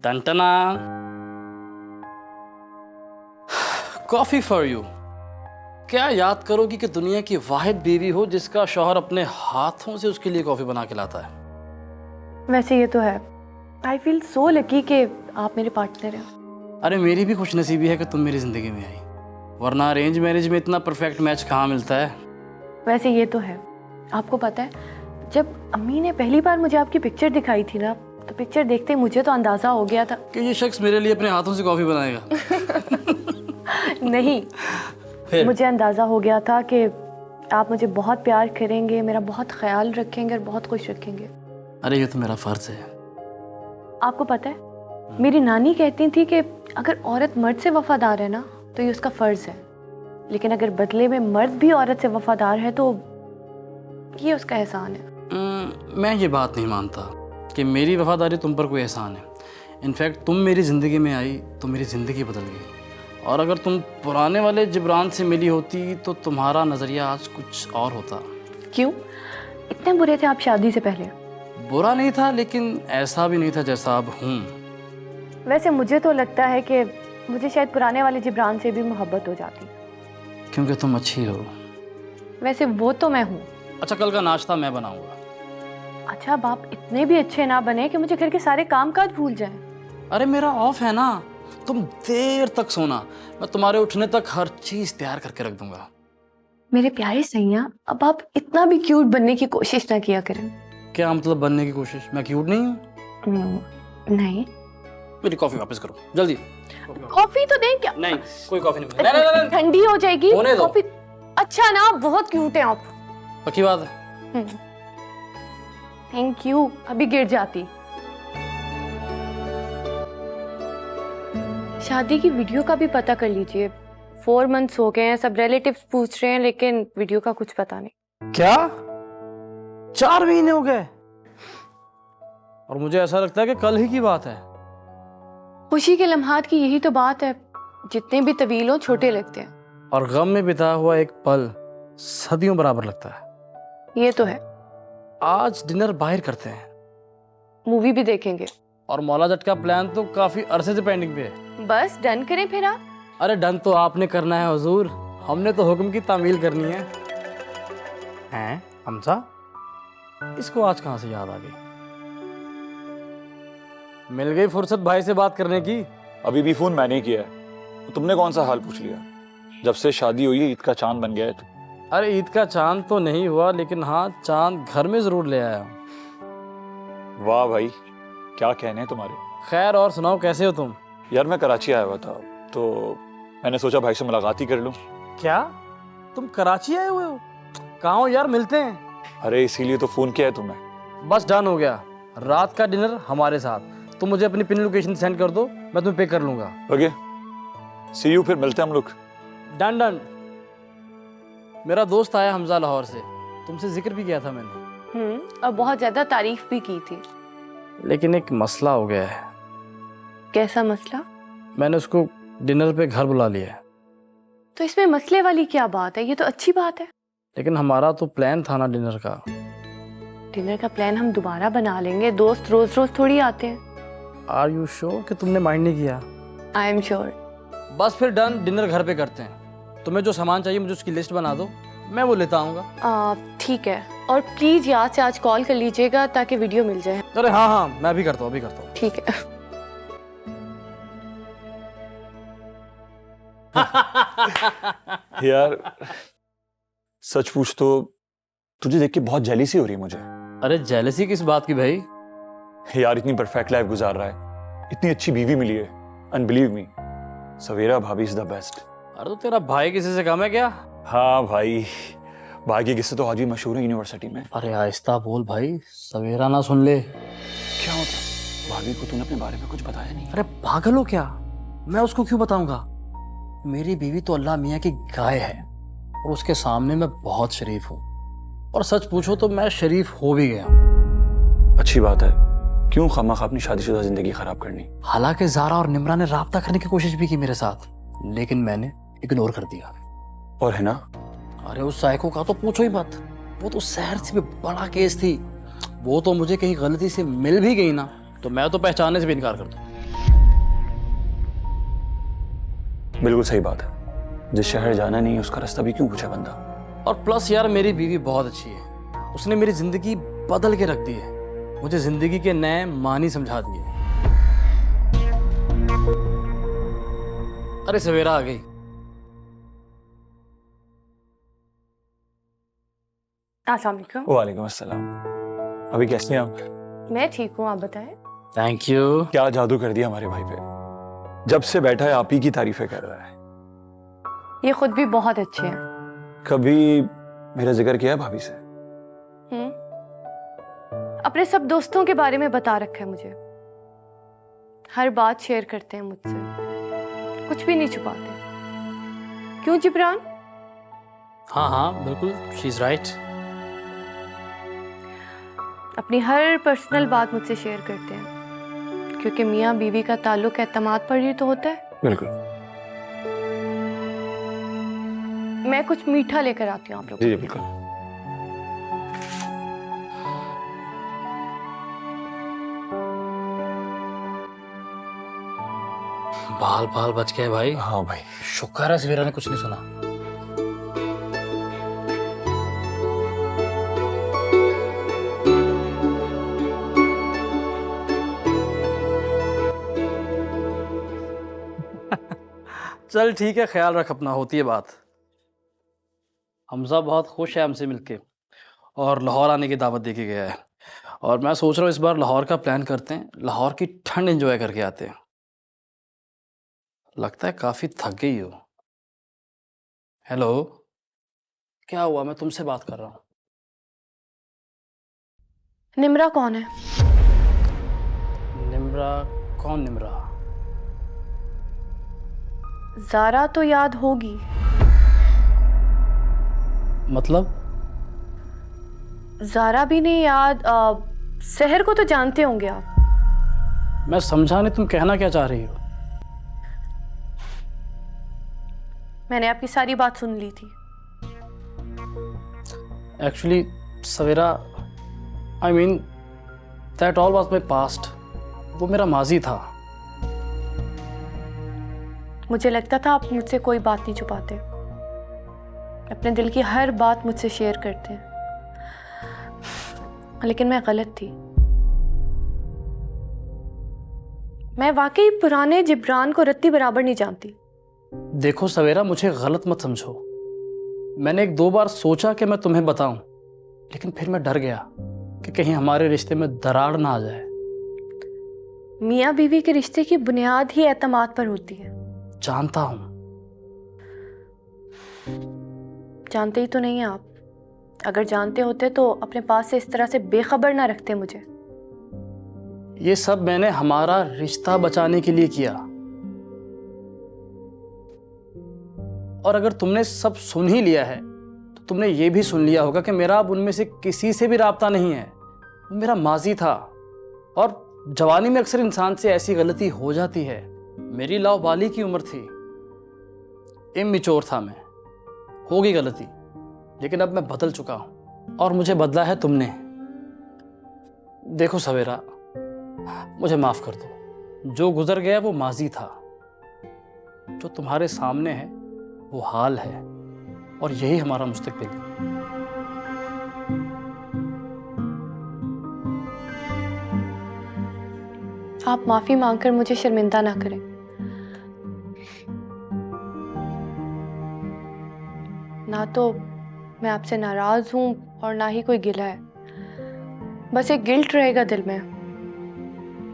टंटना coffee for you. क्या याद करोगी कि दुनिया की वाहिद बीवी हो जिसका शौहर अपने हाथों से उसके लिए कॉफी बना के लाता है। वैसे ये तो है। आई फील सो लकी कि आप मेरे पार्टनर हैं। अरे मेरी भी खुशनसीबी है कि तुम मेरी जिंदगी में आई, वरना अरेंज मैरिज में इतना परफेक्ट मैच कहाँ मिलता है। वैसे ये तो है। आपको पता है, जब अम्मी ने पहली बार मुझे आपकी पिक्चर दिखाई थी ना, तो पिक्चर देखते ही मुझे तो अंदाजा हो गया था कि ये शख्स मेरे लिए अपने हाथों से कॉफी बनाएगा। नहीं, फिर? मुझे अंदाजा हो गया था कि आप मुझे बहुत प्यार करेंगे, मेरा बहुत ख्याल रखेंगे और बहुत खुश रखेंगे। अरे ये तो मेरा फर्ज है। आपको पता है, मेरी नानी कहती थी कि अगर औरत मर्द से वफादार है ना तो ये उसका फर्ज है, लेकिन अगर बदले में मर्द भी औरत से वफादार है तो ये उसका एहसान है। मैं ये बात नहीं मानता कि मेरी वफादारी तुम पर कोई एहसान है। इनफैक्ट तुम मेरी ज़िंदगी में आई तो मेरी ज़िंदगी बदल गई, और अगर तुम पुराने वाले जिब्रान से मिली होती तो तुम्हारा नज़रिया आज कुछ और होता। क्यों? इतने बुरे थे आप शादी से पहले? बुरा नहीं था, लेकिन ऐसा भी नहीं था जैसा अब हूँ। वैसे मुझे तो लगता है कि मुझे शायद पुराने वाले जिब्रान से भी मोहब्बत हो जाती, क्योंकि तुम अच्छी हो। वैसे वो तो मैं हूँ। अच्छा, कल का नाश्ता मैं बनाऊंगा। अच्छा, अब आप इतने भी अच्छे ना बने कि मुझे घर के सारे काम काज भूल जाएं। अरे मेरा ऑफ है ना, तुम देर तक सोना, मैं तुम्हारे उठने तक हर चीज़ तैयार करके रख दूंगा। मेरे प्यारे सैया, अब आप इतना भी क्यूट बनने की कोशिश ना किया करें। क्या मतलब बनने की कोशिश? मैं क्यूट नहीं हूँ? नहीं। मेरी कॉफी वापस करो जल्दी। कॉफी तो दें क्या? नहीं, कोई कॉफी नहीं। नहीं, नहीं, नहीं। ठंडी हो जाएगी होने दो। कॉफी। अच्छा ना, बहुत क्यूट है आप। पक्की बात है? Thank you. अभी गिर जाती। शादी की वीडियो का भी पता कर लीजिए। 4 मंथ्स हो गए हैं, सब रिलेटिव्स पूछ रहे हैं, लेकिन वीडियो का कुछ पता नहीं। क्या 4 महीने हो गए? और मुझे ऐसा लगता है कि कल ही की बात है। खुशी के लम्हात की यही तो बात है, जितने भी तवील हो छोटे लगते हैं। और गम में बिता हुआ एक पल सदियों बराबर लगता है। ये तो है। आज डिनर बाहर करते हैं, मूवी भी देखेंगे, और मौला जट का प्लान तो काफी अरसे से पेंडिंग पे है। बस डन करें फिर आप। अरे डन तो आपने करना है हुजूर, हमने तो हुक्म की तामील करनी है। हैं हमजा, इसको आज कहाँ से याद आ गई? मिल गई फुर्सत भाई से बात करने की। अभी भी फोन मैंने किया है, तो तुमने कौन सा हाल पूछ लिया? जब से शादी हुई है ईद का चांद बन गया है तू। अरे ईद का चांद तो नहीं हुआ, लेकिन हाँ चांद घर में जरूर ले आया हूँ। वाह भाई, क्या कहने हैं तुम्हारे। खैर और सुनाओ, कैसे हो तुम? यार मैं कराची आया हुआ था, तो मैंने सोचा भाई से मुलाकात ही कर लूं। क्या तुम कराची आए हुए हो? कहाँ हो यार, मिलते हैं। अरे इसीलिए तो फोन किया है तुम्हें। बस डन हो गया, रात का डिनर हमारे साथ। तुम मुझे अपनी पिन लोकेशन सेंड कर दो, मैं तुम्हें पे कर लूंगा। ओके, सी यू, फिर मिलते हैं हम लोग। Done done. मेरा दोस्त आया हमजा लाहौर से, तुमसे जिक्र भी किया था मैंने। और बहुत ज्यादा तारीफ भी की थी। लेकिन एक मसला हो गया है। कैसा मसला? मैंने उसको डिनर पे घर बुला लिया है। तो इसमें मसले वाली क्या बात है, ये तो अच्छी बात है। लेकिन हमारा तो प्लान था ना डिनर का। डिनर का प्लान हम दोबारा बना लेंगे, दोस्त रोज रोज थोड़ी आते हैं। आर यू श्योर कि तुमने माइंड नहीं किया? I am sure. बस फिर डन, डिनर घर पे करते हैं। तुम्हें जो सामान चाहिए मुझे उसकी लिस्ट बना दो, मैं वो लेता आऊँगा। ठीक है, और प्लीज याद से आज कॉल कर लीजिएगा ताकि वीडियो मिल जाए। अरे हाँ हाँ, मैं भी करता हूँ, अभी करता हूँ। ठीक है। यार सच पूछ तो तुझे देख के बहुत जेलिसी हो रही है मुझे। अरे जेलसी किस बात की भाई? यार इतनी परफेक्ट लाइफ गुजार रहा है, इतनी अच्छी बीवी मिली है, अनबिलीव मी, सवेरा भाभी इज द बेस्ट। अरे तो तेरा भाई किसी से कम है क्या? हाँ भाई, भाई के किस्से तो आज भी मशहूर है यूनिवर्सिटी में। अरे आहिस्ता बोल भाई, सवेरा ना सुन ले। क्या मतलब? भाभी को तूने अपने बारे में कुछ बताया नहीं? अरे पागल हो क्या, मैं उसको क्यों बताऊंगा? मेरी बीवी तो अल्लाह मियाँ की गाय है और उसके सामने मैं बहुत शरीफ हूँ, और सच पूछो तो मैं शरीफ हो भी गया हूँ। अच्छी बात है, क्यों खामखा अपनी शादीशुदा जिंदगी खराब करनी? हालांकि ज़ारा और निम्रा ने राब्ता करने की कोशिश भी की मेरे साथ, लेकिन मैंने इग्नोर कर दिया। और है ना, अरे उस साइको का तो पूछो ही मत, वो तो शहर से भी बड़ा केस थी। वो तो मुझे कहीं गलती से मिल भी गई ना तो मैं तो पहचानने से भी इनकार कर दूं। बिल्कुल सही बात है, जिस शहर जाना नहीं है उसका रास्ता भी क्यों पूछे बंदा। और प्लस यार मेरी बीवी बहुत अच्छी है, उसने मेरी जिंदगी बदल के रख दी है, मुझे जिंदगी के नए मानी समझा दिए। अरे सवेरा आ गई। अस्सलाम वालेकुम। वालेकुम अस्सलाम। अभी कैसे हैं आप? मैं ठीक हूँ, आप बताएं। Thank you. क्या जादू कर दिया हमारे भाई पे, जब से बैठा है आप ही की तारीफें कर रहा है। ये खुद भी बहुत अच्छे हैं। कभी मेरा जिक्र किया है भाभी से? अपने सब दोस्तों के बारे में बता रखा है मुझे, हर बात शेयर करते हैं मुझसे, कुछ भी नहीं छुपाते। क्यों जिब्रान? हाँ हाँ बिल्कुल, शी इज राइट। अपनी हर पर्सनल बात मुझसे शेयर करते हैं, क्योंकि मियाँ बीवी का ताल्लुक एतमाद पर ही तो होता है। बिल्कुल। मैं कुछ मीठा लेकर आती हूँ आप लोग। जी जी बिल्कुल। बाल बाल बच गए भाई। हाँ भाई। शुक्र है सवेरा ने कुछ नहीं सुना। चल ठीक है, ख्याल रख अपना, होती है बात। हमजा बहुत खुश है हमसे मिलके और लाहौर आने की दावत दे के गया है, और मैं सोच रहा हूँ इस बार लाहौर का प्लान करते हैं, लाहौर की ठंड एंजॉय करके आते हैं। लगता है काफ़ी थक गई हो। हेलो, क्या हुआ? मैं तुमसे बात कर रहा हूँ। निम्रा कौन है? निम्रा? कौन निम्रा? ज़ारा तो याद होगी। मतलब? ज़ारा भी नहीं याद? सहर को तो जानते होंगे आप। मैं समझा नहीं, तुम कहना क्या चाह रही हो? मैंने आपकी सारी बात सुन ली थी। Actually Savera, I mean that all was my past. वो मेरा माजी था। मुझे लगता था आप मुझसे कोई बात नहीं छुपाते, अपने दिल की हर बात मुझसे शेयर करते हैं, लेकिन मैं गलत थी। मैं वाकई पुराने जिब्रान को रत्ती बराबर नहीं जानती। देखो सवेरा, मुझे गलत मत समझो। मैंने एक दो बार सोचा कि मैं तुम्हें बताऊं, लेकिन फिर मैं डर गया कि कहीं हमारे रिश्ते में दरार ना आ जाए। मियाँ बीवी के रिश्ते की बुनियाद ही एतमाद पर होती है। जानता हूं। जानते ही तो नहीं हैं आप। अगर जानते होते तो अपने पास से इस तरह से बेखबर ना रखते मुझे। ये सब मैंने हमारा रिश्ता बचाने के लिए किया, और अगर तुमने सब सुन ही लिया है तो तुमने ये भी सुन लिया होगा कि मेरा अब उनमें से किसी से भी राब्ता नहीं है। वो मेरा माजी था, और जवानी में अक्सर इंसान से ऐसी गलती हो जाती है। मेरी लावाली की उम्र थी, इमैच्योर था मैं, होगी गलती, लेकिन अब मैं बदल चुका हूं, और मुझे बदला है तुमने। देखो सवेरा, मुझे माफ कर दो। जो गुजर गया वो माजी था, जो तुम्हारे सामने है वो हाल है, और यही हमारा मुस्तकबिल है। आप माफी मांगकर मुझे शर्मिंदा ना करें। ना तो मैं आपसे नाराज हूं और ना ही कोई गिला है। बस एक गिल्ट रहेगा दिल में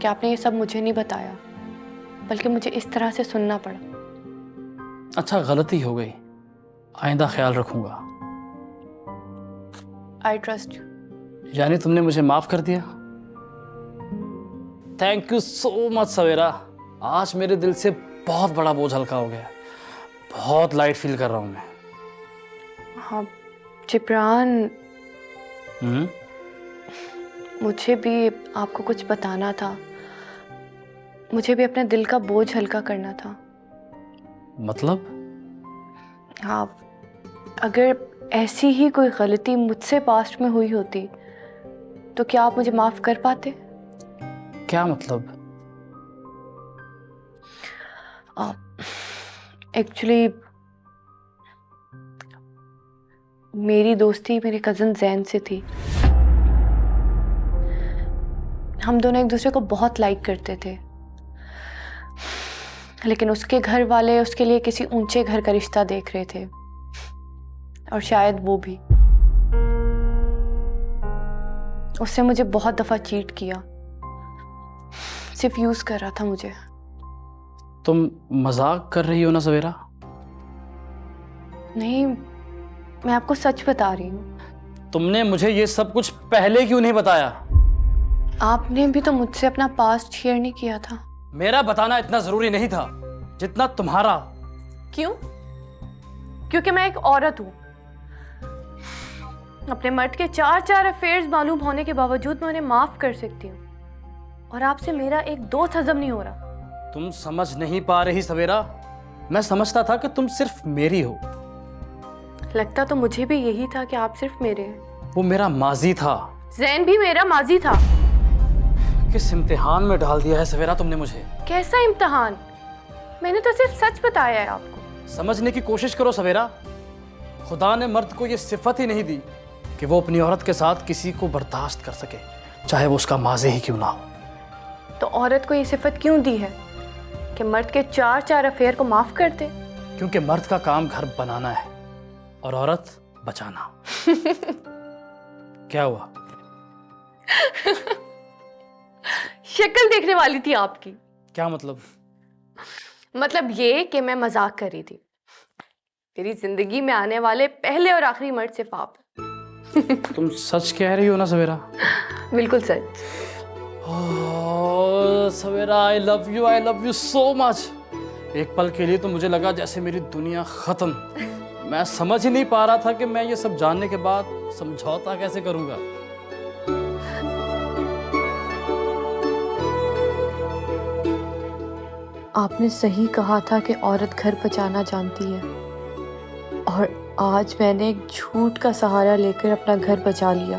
कि आपने ये सब मुझे नहीं बताया, बल्कि मुझे इस तरह से सुनना पड़ा। अच्छा, गलती हो गई, आइंदा ख्याल रखूंगा। I trust you. यानी तुमने मुझे माफ़ कर दिया? थैंक यू सो मच सवेरा। आज मेरे दिल से बहुत बड़ा बोझ हल्का हो गया। बहुत लाइट फील कर रहा हूँ मैं। हाँ जिब्रान, मुझे भी आपको कुछ बताना था। मुझे भी अपने दिल का बोझ हल्का करना था। मतलब? हाँ, अगर ऐसी ही कोई गलती मुझसे पास्ट में हुई होती तो क्या आप मुझे माफ़ कर पाते? क्या मतलब? एक्चुअली मेरी दोस्ती मेरे कज़न जैन से थी। हम दोनों एक दूसरे को बहुत लाइक करते थे, लेकिन उसके घर वाले उसके लिए किसी ऊंचे घर का रिश्ता देख रहे थे, और शायद वो भी। उसने मुझे बहुत दफ़ा चीट किया, सिर्फ यूज़ कर रहा था मुझे। तुम मजाक कर रही हो ना सवेरा? नहीं, मैं आपको सच बता रही हूँ। तुमने मुझे ये सब कुछ पहले क्यों नहीं बताया? आपने भी तो मुझसे अपना पास्ट शेयर नहीं किया था। मेरा बताना इतना जरूरी नहीं था जितना तुम्हारा। क्यों? क्योंकि मैं एक औरत हूँ। अपने मर्द के 4 अफेयर्स मालूम होने के बावजूद मैं उन्हें माफ कर सकती हूँ, और आपसे मेरा एक दोस्त हजम नहीं हो रहा। तुम समझ नहीं पा रही सवेरा। मैं समझता था कि तुम सिर्फ मेरी हो। लगता तो मुझे भी यही था कि आप सिर्फ मेरे हैं। वो मेरा माजी था। जैन भी मेरा माजी था। किस इम्तिहान में डाल दिया है सवेरा तुमने मुझे? कैसा इम्तिहान? मैंने तो सिर्फ सच बताया है आपको। समझने की कोशिश करो सवेरा। खुदा ने मर्द को ये सिफत ही नहीं दी कि वो अपनी औरत के साथ किसी को बर्दाश्त कर सके, चाहे वो उसका माजी ही क्यों ना हो। तो औरत को ये सिफत क्यों दी है कि मर्द के 4 अफेयर को माफ कर दे? क्योंकि मर्द का काम घर बनाना है और औरत बचाना। क्या हुआ? शक्ल देखने वाली थी आपकी। क्या मतलब? मतलब ये कि मैं मजाक कर रही थी। तेरी जिंदगी में आने वाले पहले और आखिरी मर्द सिर्फ आप। तुम सच कह रही हो ना सवेरा? बिल्कुल सच। सवेरा, I love you so much. एक पल के लिए तो मुझे लगा जैसे मेरी दुनिया खत्म। मैं समझ ही नहीं पा रहा था कि मैं ये सब जानने के बाद समझौता कैसे करूंगा। आपने सही कहा था कि औरत घर बचाना जानती है, और आज मैंने एक झूठ का सहारा लेकर अपना घर बचा लिया।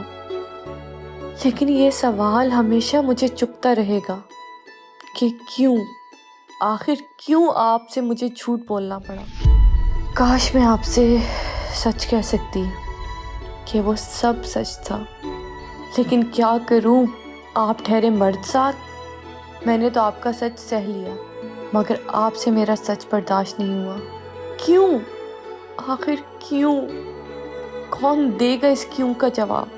लेकिन ये सवाल हमेशा मुझे चुभता रहेगा कि क्यों, आखिर क्यों आपसे मुझे झूठ बोलना पड़ा। काश मैं आपसे सच कह सकती कि वो सब सच था, लेकिन क्या करूं, आप ठहरे मर्द साथ। मैंने तो आपका सच सह लिया, मगर आपसे मेरा सच बर्दाश्त नहीं हुआ। क्यों? आखिर क्यों? कौन देगा इस क्यों का जवाब?